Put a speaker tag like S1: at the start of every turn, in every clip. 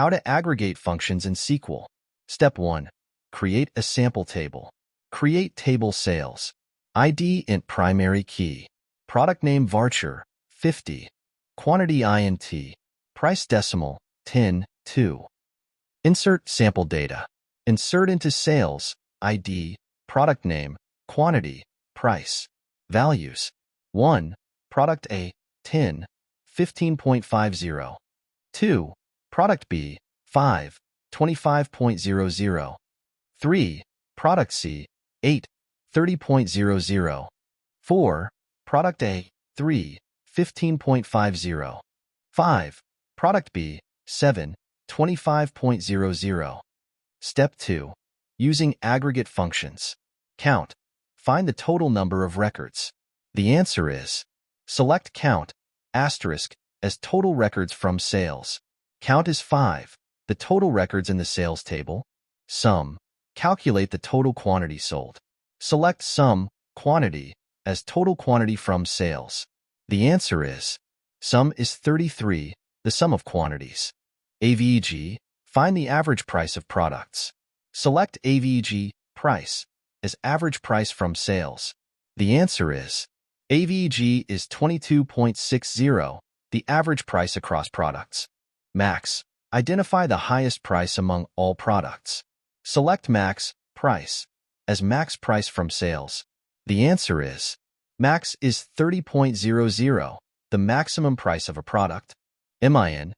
S1: How to aggregate functions in SQL. Step 1. Create a sample table. Create table sales. ID int primary key. Product name varchar, 50. Quantity int. Price decimal, 10, 2. Insert sample data. Insert into sales, ID, product name, quantity, price. Values. 1. Product A, 10, 15.50. 2. Product B, 5, 25.00. 3. Product C, 8, 30.00. 4. Product A, 3, 15.50. 5. Product B, 7, 25.00. Step 2. Using aggregate functions. Count. Find the total number of records. The answer is: select count, asterisk, as total records from sales. Count is 5, the total records in the sales table. Sum. Calculate the total quantity sold. Select sum, quantity, as total quantity from sales. The answer is: sum is 33, the sum of quantities. AVG. Find the average price of products. Select AVG, price, as average price from sales. The answer is: AVG is 22.60, the average price across products. Max. Identify the highest price among all products. Select max, price, as max price from sales. The answer is: max is 30.00, the maximum price of a product. MIN.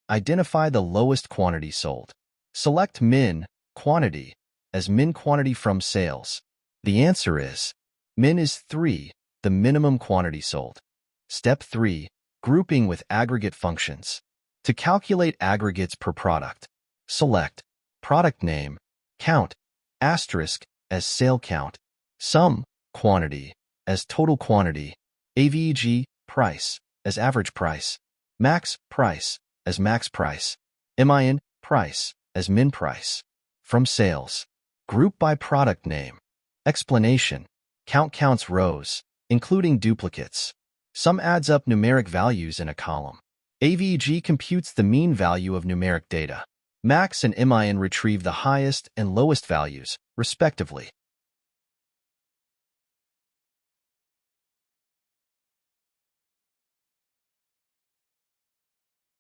S1: Identify the lowest quantity sold. Select min, quantity, as min quantity from sales. The answer is: min is 3, the minimum quantity sold. Step 3. Grouping with aggregate functions. To calculate aggregates per product, select product name, count, asterisk, as sale count, sum, quantity, as total quantity, AVG, price, as average price, max, price, as max price, MIN, price, as min price. From sales. Group by product name. Explanation. Count counts rows, including duplicates. Sum adds up numeric values in a column. AVG computes the mean value of numeric data. Max and MIN retrieve the highest and lowest values, respectively.